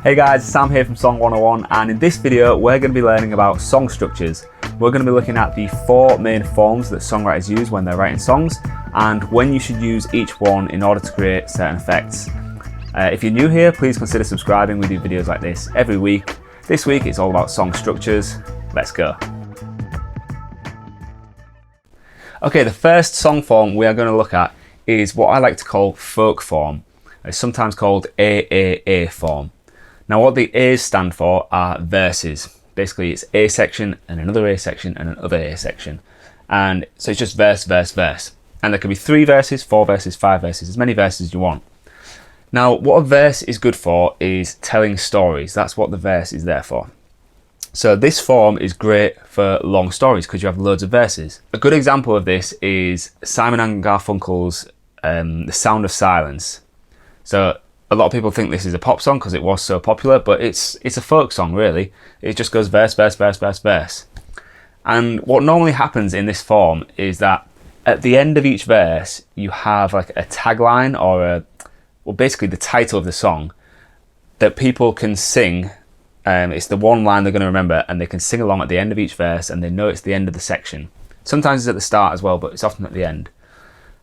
Hey guys, Sam here from Song 101, and in this video we're going to be learning about song structures. We're going to be looking at the four main forms that songwriters use when they're writing songs and when you should use each one in order to create certain effects. If you're new here, please consider subscribing. We do videos like this every week. This week it's all about song structures. Let's go. Okay, the first song form we are going to look at is what I like to call folk form. It's sometimes called AAA form. Now what the A's stand for are verses. Basically it's A section and another A section and another A section. And so it's just verse, verse, verse. And there can be 3 verses, 4 verses, 5 verses, as many verses as you want. Now what a verse is good for is telling stories. That's what the verse is there for. So this form is great for long stories because you have loads of verses. A good example of this is Simon and Garfunkel's The Sound of Silence. So a lot of people think this is a pop song because it was so popular, but it's a folk song really. It just goes verse, verse, verse, verse, verse. And what normally happens in this form is that at the end of each verse, you have like a tagline or basically the title of the song that people can sing. It's the one line they're going to remember and they can sing along at the end of each verse and they know it's the end of the section. Sometimes it's at the start as well, but it's often at the end.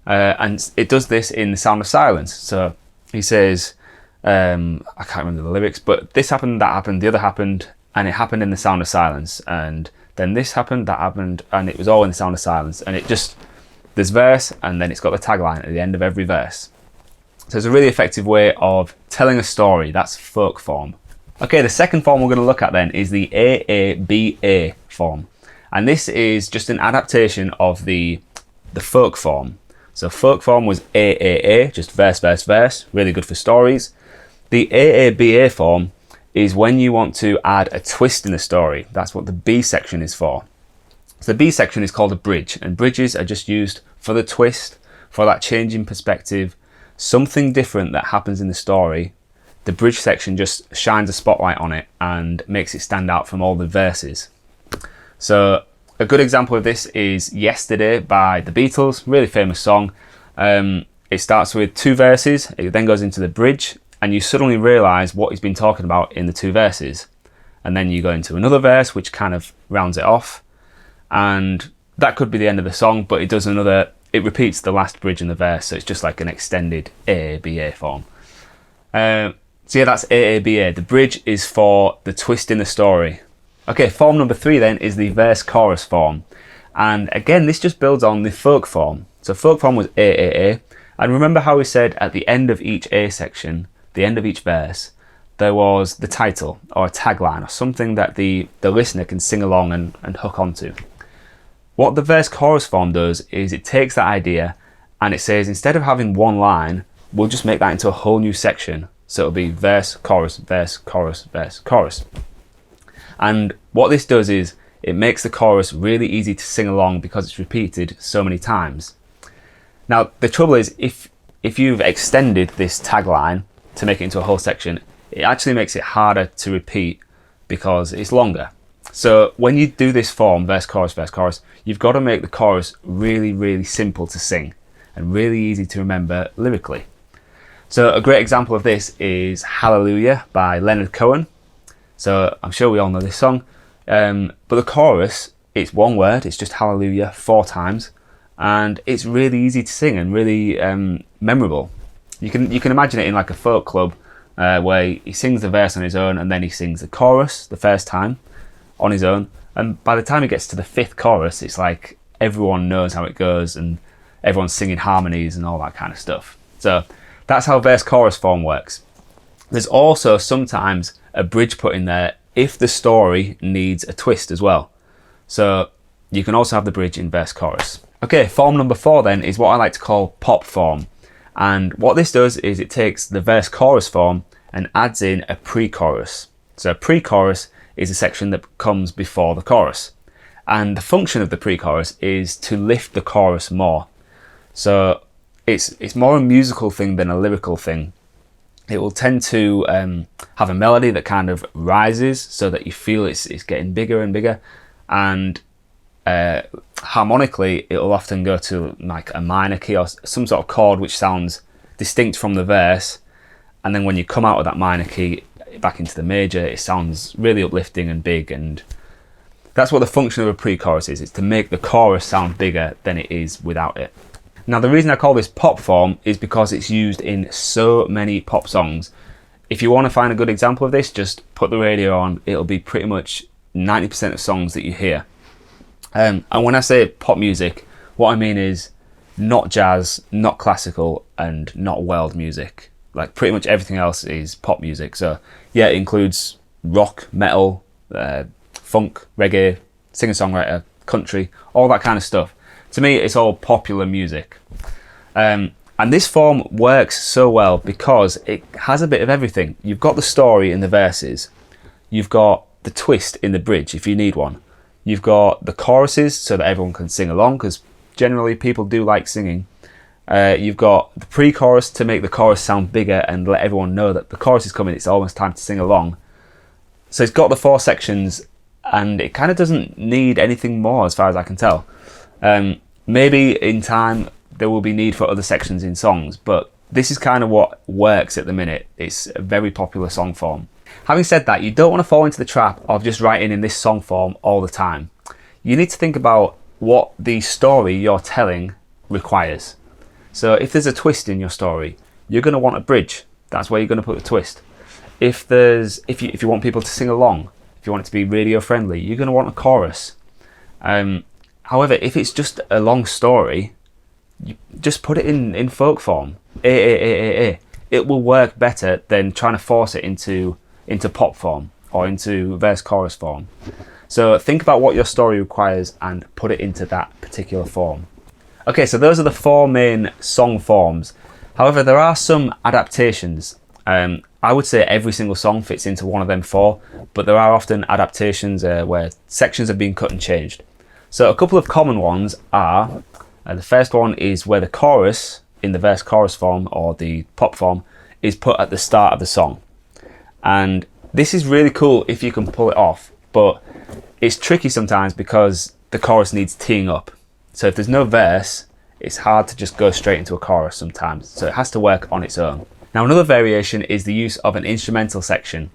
And it does this in The Sound of Silence. So he says, I can't remember the lyrics, but this happened, that happened, the other happened, and it happened in The Sound of Silence. And then this happened, that happened, and it was all in The Sound of Silence. And it just, there's verse, and then it's got the tagline at the end of every verse. So it's a really effective way of telling a story. That's folk form. Okay, the second form we're going to look at then is the AABA form. And this is just an adaptation of the folk form. So folk form was AAA, just verse, verse, verse, really good for stories. The AABA form is when you want to add a twist in the story. That's what the B section is for. So the B section is called a bridge, and bridges are just used for the twist, for that change in perspective, something different that happens in the story. The bridge section just shines a spotlight on it and makes it stand out from all the verses. So a good example of this is Yesterday by the Beatles, really famous song. It starts with 2 verses, it then goes into the bridge, and you suddenly realise what he's been talking about in the 2 verses. And then you go into another verse, which kind of rounds it off. And that could be the end of the song, but it repeats the last bridge in the verse, so it's just like an extended AABA form. So yeah, that's AABA. The bridge is for the twist in the story. Okay, form number 3 then is the verse-chorus form. And again, this just builds on the folk form. So folk form was AAA. And remember how we said at the end of each A section, the end of each verse, there was the title or a tagline or something that the listener can sing along and hook onto. What the verse-chorus form does is it takes that idea and it says instead of having one line, we'll just make that into a whole new section. So it'll be verse, chorus, verse, chorus, verse, chorus. And what this does is it makes the chorus really easy to sing along because it's repeated so many times. Now the trouble is if you've extended this tagline to make it into a whole section, it actually makes it harder to repeat because it's longer. So when you do this form, verse, chorus, you've got to make the chorus really, really simple to sing and really easy to remember lyrically. So a great example of this is Hallelujah by Leonard Cohen. So I'm sure we all know this song, but the chorus, it's one word, it's just hallelujah 4 times, and it's really easy to sing and really memorable. You can imagine it in like a folk club where he sings the verse on his own and then he sings the chorus the first time on his own, and by the time he gets to the 5th chorus, it's like everyone knows how it goes and everyone's singing harmonies and all that kind of stuff. So that's how verse-chorus form works. There's also sometimes a bridge put in there if the story needs a twist as well. So you can also have the bridge in verse-chorus. Okay, form number 4 then is what I like to call pop form. And what this does is it takes the verse-chorus form and adds in a pre-chorus. So a pre-chorus is a section that comes before the chorus. And the function of the pre-chorus is to lift the chorus more. So it's more a musical thing than a lyrical thing. It will tend to have a melody that kind of rises so that you feel it's getting bigger and bigger, and harmonically it will often go to like a minor key or some sort of chord which sounds distinct from the verse, and then when you come out of that minor key back into the major. It sounds really uplifting and big, and that's what the function of a pre-chorus is. It's to make the chorus sound bigger than it is without it. Now, the reason I call this pop form is because it's used in so many pop songs. If you want to find a good example of this, just put the radio on. It'll be pretty much 90% of songs that you hear. And when I say pop music, what I mean is not jazz, not classical, and not world music. Like pretty much everything else is pop music. So yeah, it includes rock, metal, funk, reggae, singer-songwriter, country, all that kind of stuff. To me, it's all popular music. And this form works so well because it has a bit of everything. You've got the story in the verses. You've got the twist in the bridge, if you need one. You've got the choruses so that everyone can sing along, because generally people do like singing. You've got the pre-chorus to make the chorus sound bigger and let everyone know that the chorus is coming, it's almost time to sing along. So it's got the 4 sections, and it kind of doesn't need anything more as far as I can tell. Maybe in time there will be need for other sections in songs, but this is kind of what works at the minute. It's a very popular song form. Having said that, you don't want to fall into the trap of just writing in this song form all the time. You need to think about what the story you're telling requires. So if there's a twist in your story, you're going to want a bridge. That's where you're going to put the twist. If you want people to sing along, if you want it to be radio friendly, you're going to want a chorus. However, if it's just a long story, you just put it in folk form. It will work better than trying to force it into pop form or into verse chorus form. So think about what your story requires and put it into that particular form. Okay, so those are the 4 main song forms. However, there are some adaptations. I would say every single song fits into one of them 4, but there are often adaptations where sections have been cut and changed. So a couple of common ones are, the first one is where the chorus in the verse chorus form or the pop form is put at the start of the song. And this is really cool if you can pull it off, but it's tricky sometimes because the chorus needs teeing up. So if there's no verse, it's hard to just go straight into a chorus sometimes. So it has to work on its own. Now, another variation is the use of an instrumental section.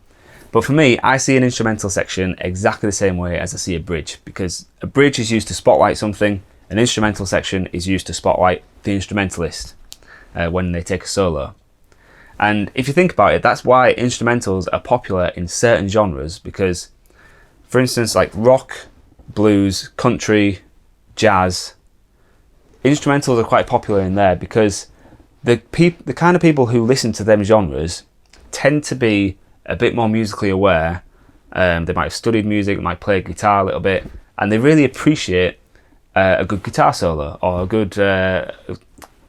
But for me, I see an instrumental section exactly the same way as I see a bridge, because a bridge is used to spotlight something, an instrumental section is used to spotlight the instrumentalist when they take a solo. And if you think about it, that's why instrumentals are popular in certain genres, because, for instance, like rock, blues, country, jazz, instrumentals are quite popular in there because the kind of people who listen to them genres tend to be a bit more musically aware. They might have studied music, they might play guitar a little bit, and they really appreciate a good guitar solo or a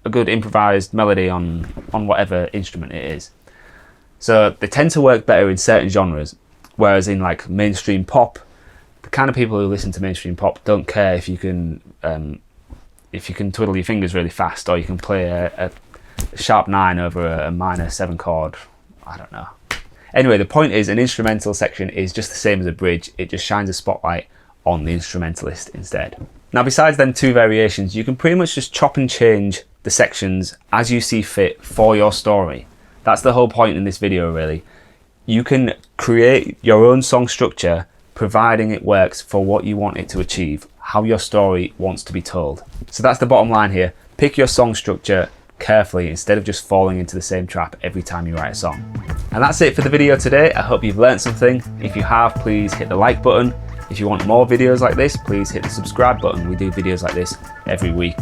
good improvised melody on whatever instrument it is. So they tend to work better in certain genres, whereas in like mainstream pop, the kind of people who listen to mainstream pop don't care if you can twiddle your fingers really fast, or you can play a sharp 9 over a minor 7 chord. I don't know. Anyway, the point is an instrumental section is just the same as a bridge. It just shines a spotlight on the instrumentalist instead. Now, besides them 2 variations, you can pretty much just chop and change the sections as you see fit for your story. That's the whole point in this video, really. You can create your own song structure, providing it works for what you want it to achieve, how your story wants to be told. So that's the bottom line here. Pick your song structure carefully instead of just falling into the same trap every time you write a song. And that's it for the video today. I hope you've learned something. If you have, please hit the like button. If you want more videos like this, please hit the subscribe button. We do videos like this every week.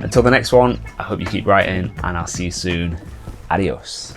Until the next one, I hope you keep writing, and I'll see you soon. Adios.